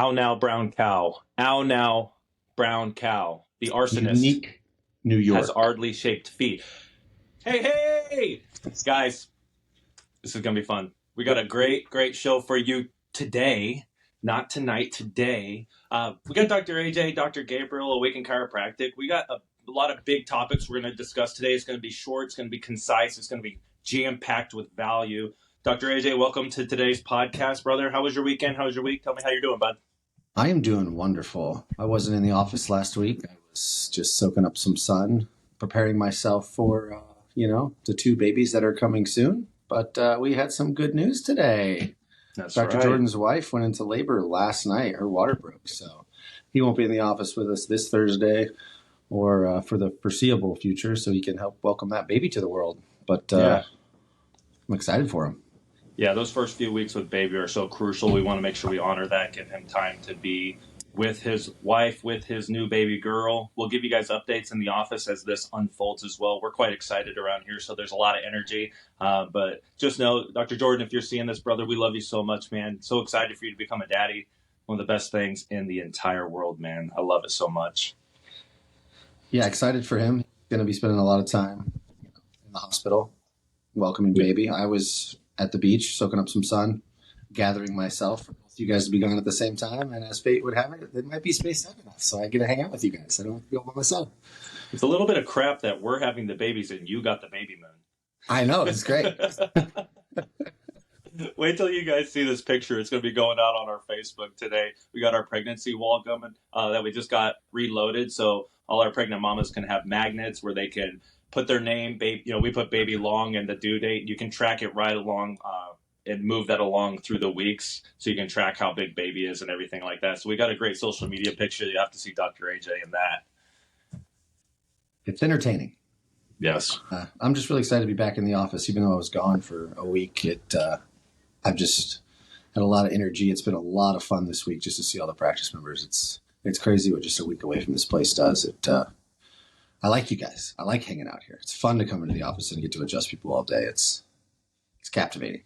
Ow now, brown cow. Ow now, brown cow. The arsonist Unique New has York. oddly shaped feet. Hey, hey! Guys, this is going to be fun. We got a great show for you today. Not tonight, today. We got Dr. AJ, Dr. Gabriel, Awaken Chiropractic. We got a lot of big topics we're going to discuss today. It's going to be short. It's going to be concise. It's going to be jam-packed with value. Dr. AJ, welcome to today's podcast, brother. How was your weekend? How was your week? Tell me how you're doing, bud. I am doing wonderful. I wasn't in the office last week. I was just soaking up some sun, preparing myself for, the two babies that are coming soon. But we had some good news today. That's Dr. right. Jordan's wife went into labor last night. Her water broke, so he won't be in the office with us this Thursday or for the foreseeable future, so he can help welcome that baby to the world. But I'm excited for him. Yeah, those first few weeks with baby are so crucial. We want to make sure we honor that, give him time to be with his wife, with his new baby girl. We'll give you guys updates in the office as this unfolds as well. We're quite excited around here, so there's a lot of energy. But just know, Dr. Jordan, if you're seeing this, brother, we love you so much, man. So excited for you to become a daddy. One of the best things in the entire world, man. I love it so much. Yeah, excited for him. He's going to be spending a lot of time in the hospital welcoming baby. I was at the beach soaking up some sun, gathering myself for both you guys to be gone at the same time. And as fate would have it, it might be spaced out enough, so I get to hang out with you guys. I don't have to be all by myself. It's a little bit of crap that we're having the babies and you got the baby moon. I know, it's great. Wait till you guys see this picture. It's going to be going out on our Facebook today. We got our pregnancy wall coming that we just got reloaded. So all our pregnant mamas can have magnets where they can put their name. Baby, we put baby long and the due date. You can track it right along and move that along through the weeks so you can track how big baby is and everything like that. So we got a great social media picture. You have to see Dr. AJ in that. It's entertaining. Yes. I'm just really excited to be back in the office, even though I was gone for a week. I've just had a lot of energy. It's been a lot of fun this week just to see all the practice members. It's crazy what just a week away from this place does. I like you guys. I like hanging out here. It's fun to come into the office and get to adjust people all day. It's captivating.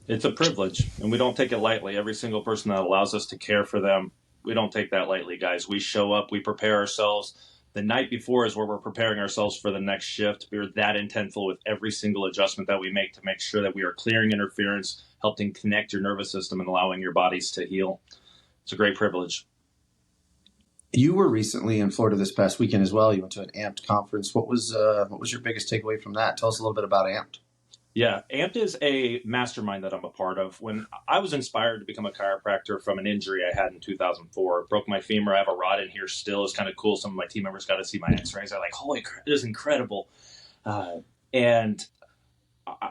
It's a privilege, and we don't take it lightly. Every single person that allows us to care for them, we don't take that lightly, guys. We show up, we prepare ourselves. The night before is where we're preparing ourselves for the next shift. We're that intentful with every single adjustment that we make to make sure that we are clearing interference, helping connect your nervous system, and allowing your bodies to heal. It's a great privilege. You were recently in Florida this past weekend as well. You went to an AMPed conference. What was your biggest takeaway from that? Tell us a little bit about AMPed. Yeah, AMPed is a mastermind that I'm a part of. When I was inspired to become a chiropractor from an injury I had in 2004, broke my femur. I have a rod in here still. It's kind of cool. Some of my team members got to see my x-rays. They're like, holy crap, it is incredible.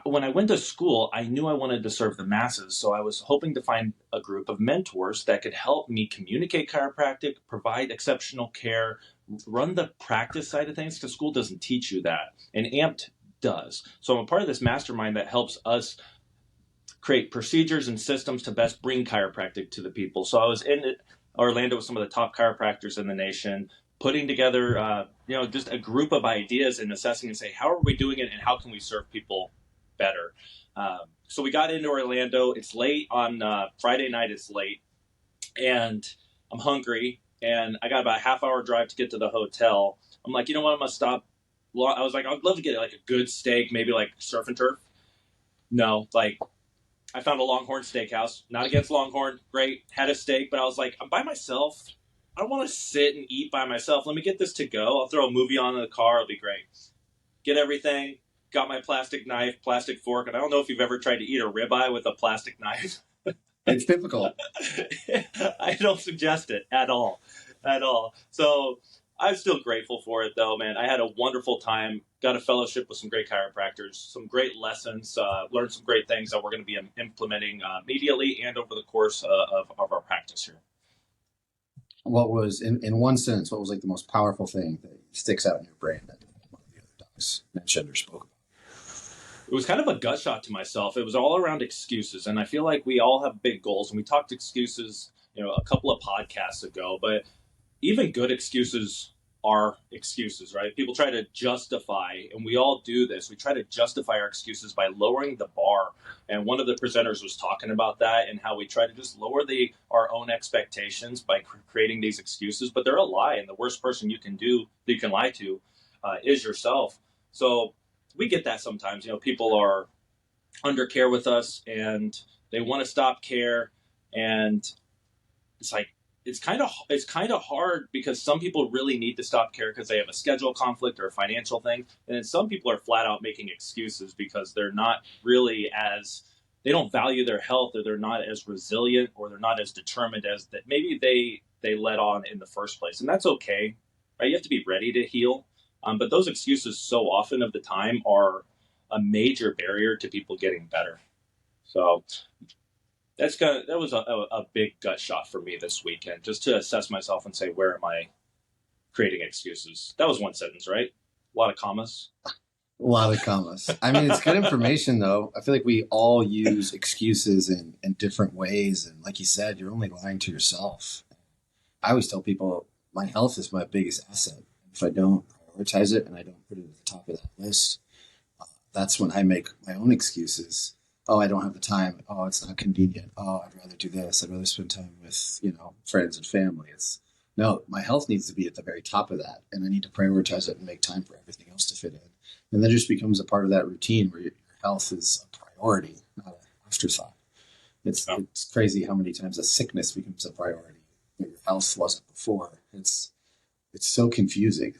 When I went to school, I knew I wanted to serve the masses, so I was hoping to find a group of mentors that could help me communicate chiropractic, provide exceptional care, run the practice side of things, because school doesn't teach you that, and AMPed does. So I'm a part of this mastermind that helps us create procedures and systems to best bring chiropractic to the people. So I was in Orlando with some of the top chiropractors in the nation, putting together just a group of ideas and assessing and say, how are we doing it and how can we serve people better? So we got into Orlando. It's late on Friday night. It's late and I'm hungry and I got about a half-hour drive to get to the hotel. I'm like, you know what? I'm going to stop. I was like, I'd love to get like a good steak, maybe like surf and turf. No, like I found a Longhorn Steakhouse. Not against Longhorn. Great. Had a steak, but I was like, I'm by myself. I don't want to sit and eat by myself. Let me get this to go. I'll throw a movie on in the car. It'll be great. Get everything. Got my plastic knife, plastic fork. And I don't know if you've ever tried to eat a ribeye with a plastic knife. It's difficult. I don't suggest it at all. At all. So I'm still grateful for it, though, man. I had a wonderful time. Got a fellowship with some great chiropractors, some great lessons, learned some great things that we're going to be implementing immediately and over the course of our practice here. What was, in one sentence, what was like the most powerful thing that sticks out in your brain that one of the other docs mentioned or spoke about? It was kind of a gut shot to myself. It was all around excuses, and I feel like we all have big goals, and we talked excuses, a couple of podcasts ago, but even good excuses our excuses, right? People try to justify, and we all do this. We try to justify our excuses by lowering the bar. And one of the presenters was talking about that and how we try to just lower our own expectations by creating these excuses. But they're a lie, and the worst person you can lie to, is yourself. So we get that sometimes. People are under care with us, and they want to stop care, and it's like it's kind of hard because some people really need to stop care because they have a schedule conflict or a financial thing, and then some people are flat out making excuses because they're not really as they don't value their health, or they're not as resilient, or they're not as determined as that maybe they let on in the first place, and that's okay, right? You have to be ready to heal, but those excuses so often of the time are a major barrier to people getting better. So that was a big gut shot for me this weekend, just to assess myself and say, where am I creating excuses? That was one sentence, right? A lot of commas. A lot of commas. I mean, it's good information, though. I feel like we all use excuses in different ways. And like you said, you're only lying to yourself. I always tell people my health is my biggest asset. If I don't prioritize it and I don't put it at the top of that list, that's when I make my own excuses. Oh, I don't have the time. Oh, it's not convenient. Oh, I'd rather do this. I'd rather spend time with, friends and family. No, my health needs to be at the very top of that. And I need to prioritize it and make time for everything else to fit in. And then it just becomes a part of that routine where your health is a priority, not an afterthought. It's crazy how many times a sickness becomes a priority that your health wasn't before. It's so confusing.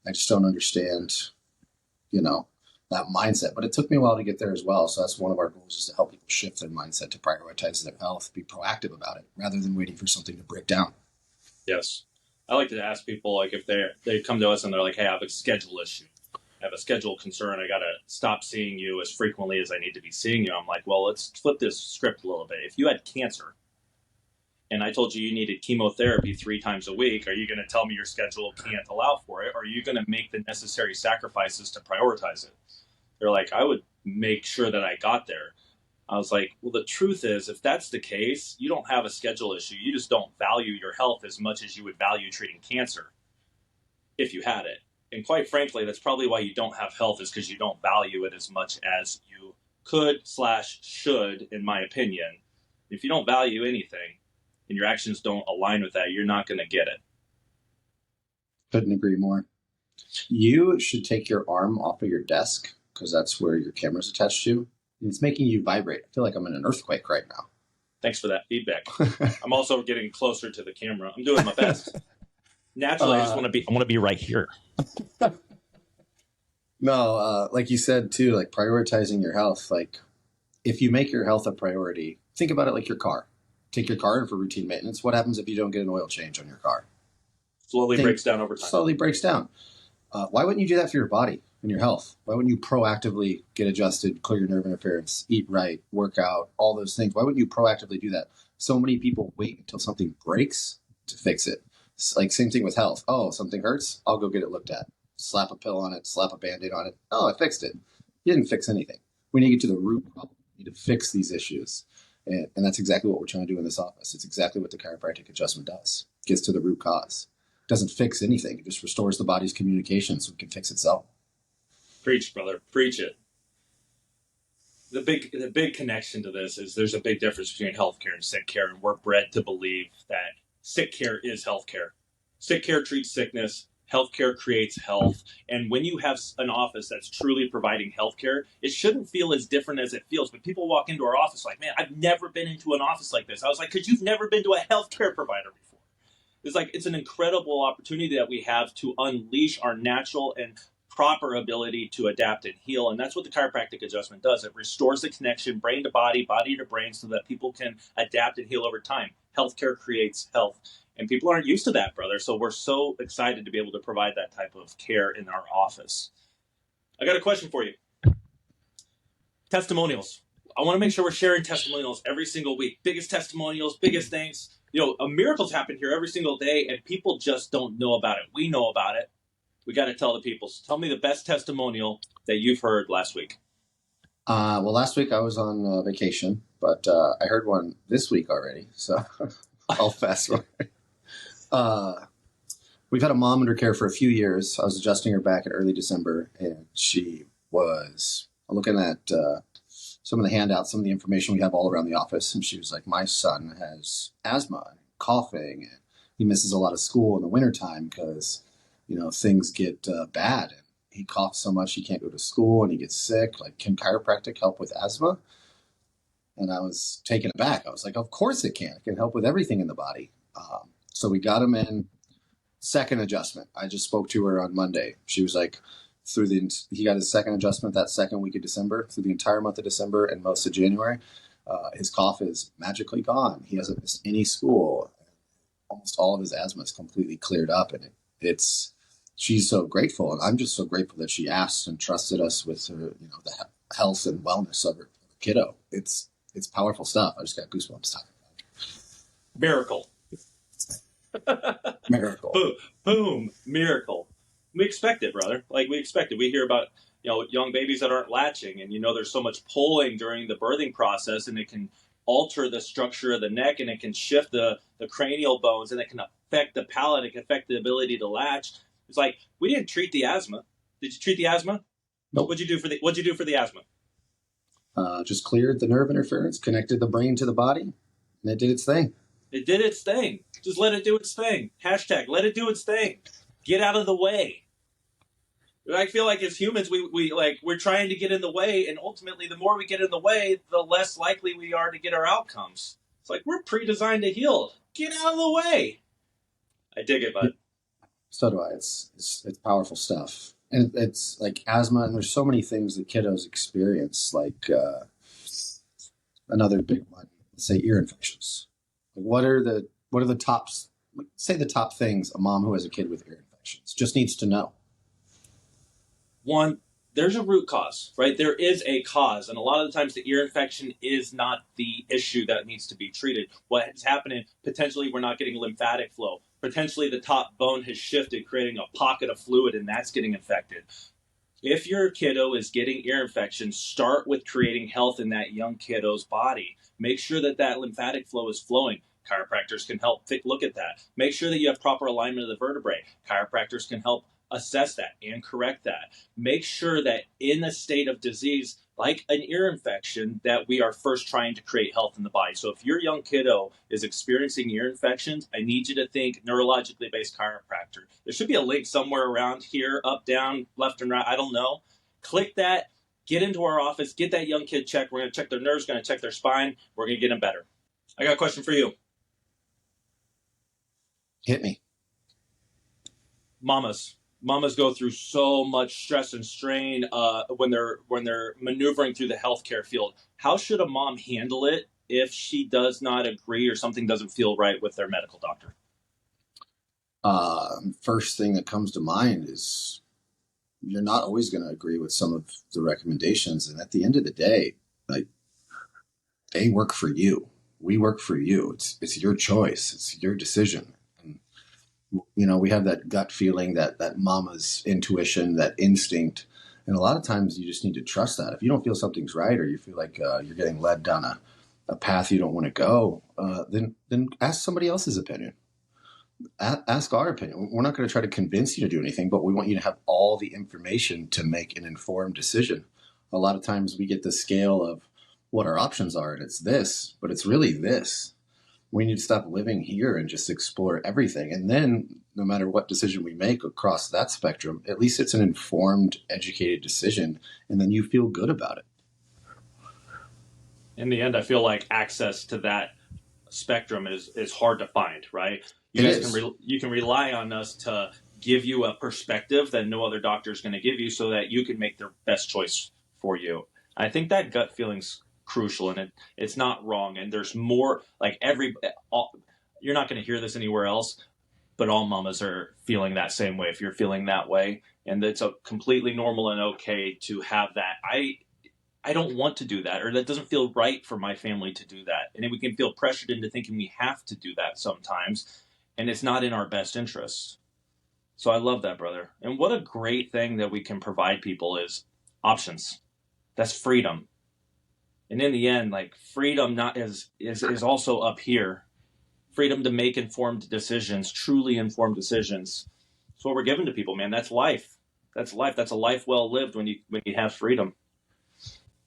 I just don't understand, that mindset. But it took me a while to get there as well. So that's one of our goals, is to help people shift their mindset to prioritize their health, be proactive about it rather than waiting for something to break down. Yes. I like to ask people, like, if they come to us and they're like, hey, I have a schedule issue. I have a schedule concern. I got to stop seeing you as frequently as I need to be seeing you. I'm like, well, let's flip this script a little bit. If you had cancer and I told you needed chemotherapy 3 times a week, are you going to tell me your schedule can't allow for it? Or are you going to make the necessary sacrifices to prioritize it? They're like, I would make sure that I got there. I was like, well, the truth is, if that's the case, you don't have a schedule issue. You just don't value your health as much as you would value treating cancer if you had it. And quite frankly, that's probably why you don't have health, is because you don't value it as much as you could/should, in my opinion. If you don't value anything and your actions don't align with that, you're not going to get it. Couldn't agree more. You should take your arm off of your desk, because that's where your camera's attached to. And it's making you vibrate. I feel like I'm in an earthquake right now. Thanks for that feedback. I'm also getting closer to the camera. I'm doing my best. Naturally, I want to be right here. No, like you said too, like prioritizing your health. Like, if you make your health a priority, think about it like your car. Take your car in for routine maintenance. What happens if you don't get an oil change on your car? Breaks down over time. Slowly breaks down. Why wouldn't you do that for your body and your health? Why wouldn't you proactively get adjusted, clear your nerve interference, eat right, work out, all those things? Why wouldn't you proactively do that? So many people wait until something breaks to fix it. It's like, same thing with health. Oh, something hurts? I'll go get it looked at. Slap a pill on it, slap a Band-Aid on it. Oh, I fixed it. You didn't fix anything. We need to get to the root problem. We need to fix these issues. And that's exactly what we're trying to do in this office. It's exactly what the chiropractic adjustment does. It gets to the root cause. It doesn't fix anything. It just restores the body's communication so it can fix itself. Preach, brother. Preach it. The big connection to this is there's a big difference between healthcare and sick care, and we're bred to believe that sick care is healthcare. Sick care treats sickness. Healthcare creates health. And when you have an office that's truly providing healthcare, it shouldn't feel as different as it feels. But people walk into our office like, man, I've never been into an office like this. I was like, because you've never been to a healthcare provider before. It's an incredible opportunity that we have to unleash our natural and proper ability to adapt and heal. And that's what the chiropractic adjustment does. It restores the connection, brain to body, body to brain, so that people can adapt and heal over time. Healthcare creates health. And people aren't used to that, brother. So we're so excited to be able to provide that type of care in our office. I got a question for you. Testimonials. I want to make sure we're sharing testimonials every single week. Biggest testimonials, biggest things. Miracles happen here every single day, and people just don't know about it. We know about it. We got to tell the people. So tell me the best testimonial that you've heard last week. Well, last week I was on vacation, but I heard one this week already. So I'll fast forward. we've had a mom under care for a few years. I was adjusting her back in early December, and she was looking at some of the handouts, some of the information we have all around the office, and she was like, "My son has asthma, and coughing, and he misses a lot of school in the wintertime because things get bad, and he coughs so much he can't go to school, and he gets sick. Like, can chiropractic help with asthma?" And I was taken aback. I was like, "Of course it can. It can help with everything in the body." So we got him in. Second adjustment. I just spoke to her on Monday. She was like, he got his second adjustment that second week of December, through the entire month of December and most of January. His cough is magically gone. He hasn't missed any school. Almost all of his asthma is completely cleared up, and she's so grateful, and I'm just so grateful that she asked and trusted us with her, the health and wellness of her kiddo. It's powerful stuff. I just got goosebumps talking about it. Miracle. Miracle. Boom, boom, miracle. We expect it, brother. Like, we expect it. We hear about young babies that aren't latching, and there's so much pulling during the birthing process, and it can alter the structure of the neck, and it can shift the cranial bones, and it can affect the palate. It can affect the ability to latch. It's like, we didn't treat the asthma. Did you treat the asthma? Nope. What'd you do for the asthma? Just cleared the nerve interference, connected the brain to the body, and it did its thing. It did its thing. Just let it do its thing. Hashtag, let it do its thing. Get out of the way. I feel like as humans, we're trying to get in the way, and ultimately, the more we get in the way, the less likely we are to get our outcomes. It's like, we're pre-designed to heal. Get out of the way. I dig it, bud. So do I. It's powerful stuff, and it's like asthma, and there's so many things that kiddos experience. Like another big one, let's say ear infections. What are the tops? Say the top things a mom who has a kid with ear infections just needs to know. One, there's a root cause, right? There is a cause, and a lot of the times the ear infection is not the issue that needs to be treated. What is happening, potentially we're not getting lymphatic flow. Potentially the top bone has shifted, creating a pocket of fluid, and that's getting infected. If your kiddo is getting ear infections, start with creating health in that young kiddo's body. Make sure that lymphatic flow is flowing. Chiropractors can help look at that. Make sure that you have proper alignment of the vertebrae. Chiropractors can help assess that and correct that. Make sure that in a state of disease, like an ear infection, that we are first trying to create health in the body. So if your young kiddo is experiencing ear infections, I need you to think neurologically based chiropractor. There should be a link somewhere around here, up, down, left, and right. I don't know. Click that, get into our office, get that young kid checked. We're going to check their nerves, going to check their spine. We're going to get them better. I got a question for you. Hit me. Mamas go through so much stress and strain when they're maneuvering through the healthcare field. How should a mom handle it if she does not agree or something doesn't feel right with their medical doctor? First thing that comes to mind is you're not always going to agree with some of the recommendations, and at the end of the day, like, they work for you. We work for you. It's your choice. It's your decision. We have that gut feeling, that mama's intuition, that instinct. And a lot of times you just need to trust that. If you don't feel something's right, or you feel like you're getting led down a path you don't want to go, then ask somebody else's opinion. Ask our opinion. We're not going to try to convince you to do anything, but we want you to have all the information to make an informed decision. A lot of times we get the scale of what our options are, and it's this, but it's really this. We need to stop living here and just explore everything. And then no matter what decision we make across that spectrum, at least it's an informed, educated decision. And then you feel good about it. In the end, I feel like access to that spectrum is hard to find, right? You can rely on us to give you a perspective that no other doctor is going to give you so that you can make the best choice for you. I think that gut feeling's crucial, and it's not wrong, and there's more. Like, you're not going to hear this anywhere else, but all mamas are feeling that same way if you're feeling that way, and it's a completely normal and okay to have that. I don't want to do that, or that doesn't feel right for my family to do that, and we can feel pressured into thinking we have to do that sometimes, and it's not in our best interest. So I love that, brother. And what a great thing that we can provide people is options. That's freedom. And in the end, like, freedom is also up here. Freedom to make informed decisions, truly informed decisions. That's what we're giving to people, man. That's life. That's life. That's a life well lived when you have freedom.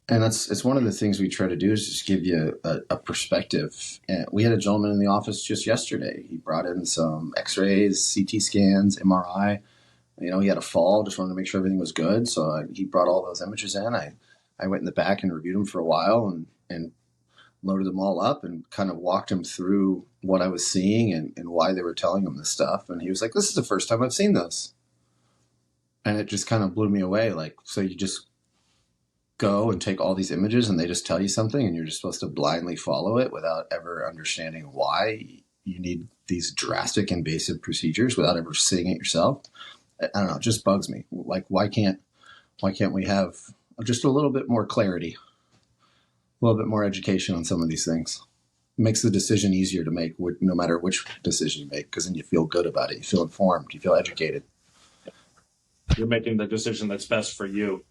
And it's one of the things we try to do is just give you a perspective. And we had a gentleman in the office just yesterday. He brought in some X-rays, CT scans, MRI. He had a fall. Just wanted to make sure everything was good. So he brought all those images in. I went in the back and reviewed them for a while and loaded them all up and kind of walked him through what I was seeing and why they were telling him this stuff. And he was like, "This is the first time I've seen this." And it just kind of blew me away. Like, so you just go and take all these images and they just tell you something and you're just supposed to blindly follow it without ever understanding why you need these drastic invasive procedures without ever seeing it yourself. I don't know. It just bugs me. Like, why can't we have just a little bit more clarity, a little bit more education on some of these things? It makes the decision easier to make no matter which decision you make, because then you feel good about it. You feel informed. You feel educated. You're making the decision that's best for you.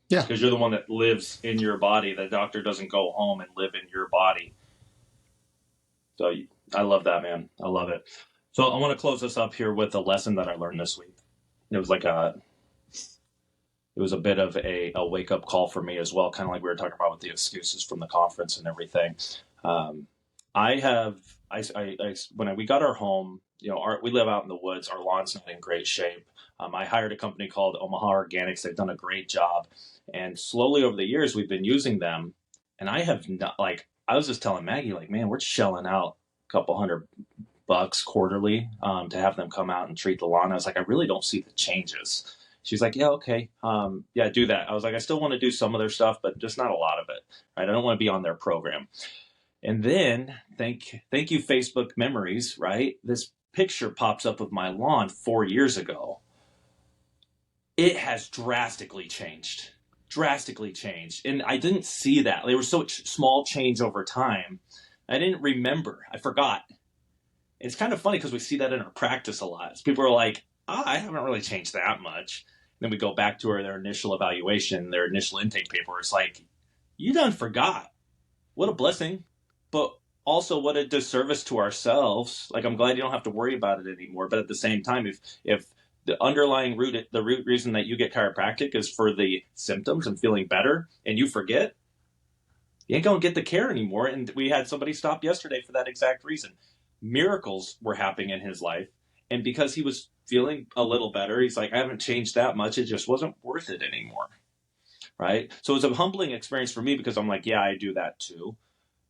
Yeah. Because you're the one that lives in your body. The doctor doesn't go home and live in your body. So I love that, man. I love it. So I want to close this up here with a lesson that I learned this week. It was a bit of a wake up call for me as well, kind of like we were talking about with the excuses from the conference and everything. When we got our home, we live out in the woods. Our lawn's not in great shape. I hired a company called Omaha Organics. They've done a great job. And slowly over the years, we've been using them. And I have not, I was just telling Maggie, man, we're shelling out a couple $100 quarterly to have them come out and treat the lawn. I was like, I really don't see the changes. She's like, yeah, okay. Yeah, do that. I was like, I still want to do some of their stuff, but just not a lot of it. Right? I don't want to be on their program. And then thank you, Facebook memories, right? This picture pops up of my lawn 4 years ago. It has drastically changed. And I didn't see that. There was such small change over time. I didn't remember. I forgot. It's kind of funny because we see that in our practice a lot. People are like, I haven't really changed that much. And then we go back to their initial evaluation, their initial intake paper. It's like, you done forgot. What a blessing. But also what a disservice to ourselves. I'm glad you don't have to worry about it anymore. But at the same time, if the underlying root reason that you get chiropractic is for the symptoms and feeling better, and you forget, you ain't going to get the care anymore. And we had somebody stop yesterday for that exact reason. Miracles were happening in his life. And because he was feeling a little better, he's like, I haven't changed that much. It just wasn't worth it anymore. Right? So it's a humbling experience for me because I'm like, yeah, I do that too.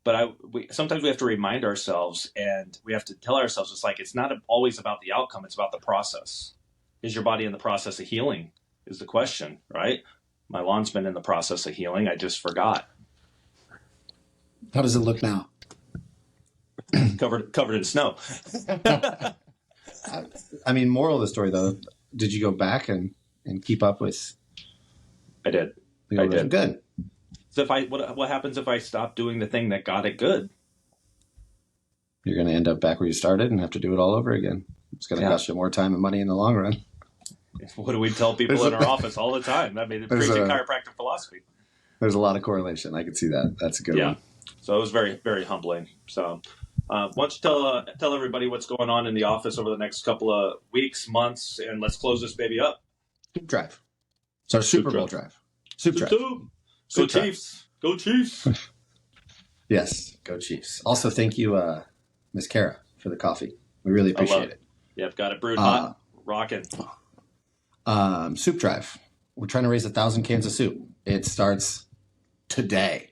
But sometimes we have to remind ourselves and we have to tell ourselves, it's not always about the outcome. It's about the process. Is your body in the process of healing is the question, right? My lawn's been in the process of healing. I just forgot. How does it look now? Covered in snow. Moral of the story, though, did you go back and keep up with? I did. I did. Good. So what happens if I stop doing the thing that got it good? You're going to end up back where you started and have to do it all over again. It's going to cost you more time and money in the long run. What do we tell people in our office all the time? Preaching chiropractic philosophy. There's a lot of correlation. I can see that. That's a good one. So it was very, very humbling. So why don't you tell everybody what's going on in the office over the next couple of weeks, months, and let's close this baby up. Soup drive. It's our Super Bowl drive. Soup drive. Go Chiefs. Go Chiefs. Yes, go Chiefs. Also, thank you, Miss Kara, for the coffee. We really appreciate it. Yep, got it brewed hot. Rocking. Soup drive. We're trying to raise 1,000 cans of soup. It starts today,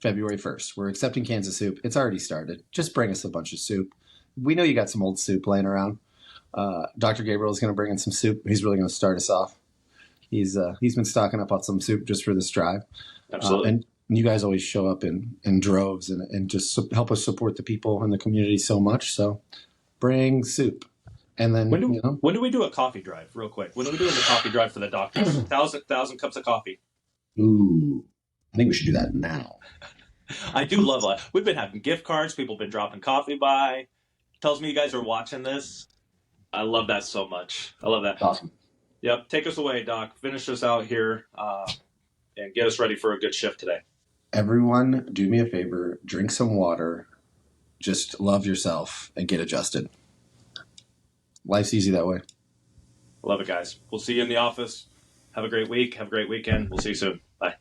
February 1st. We're accepting cans of soup. It's already started. Just bring us a bunch of soup. We know you got some old soup laying around. Dr. Gabriel is going to bring in some soup. He's really going to start us off. He's been stocking up on some soup just for this drive. Absolutely. And you guys always show up in droves and just help us support the people in the community so much. So bring soup. And then when do we do a coffee drive real quick? When do we do the coffee drive for the doctors? 1,000 cups of coffee. Ooh, I think we should do that now. I do love it. We've been having gift cards. People have been dropping coffee by. Tells me you guys are watching this. I love that so much. I love that. Awesome. Yep. Take us away, Doc. Finish us out here and get us ready for a good shift today. Everyone, do me a favor. Drink some water. Just love yourself and get adjusted. Life's easy that way. I love it, guys. We'll see you in the office. Have a great week. Have a great weekend. We'll see you soon. Bye.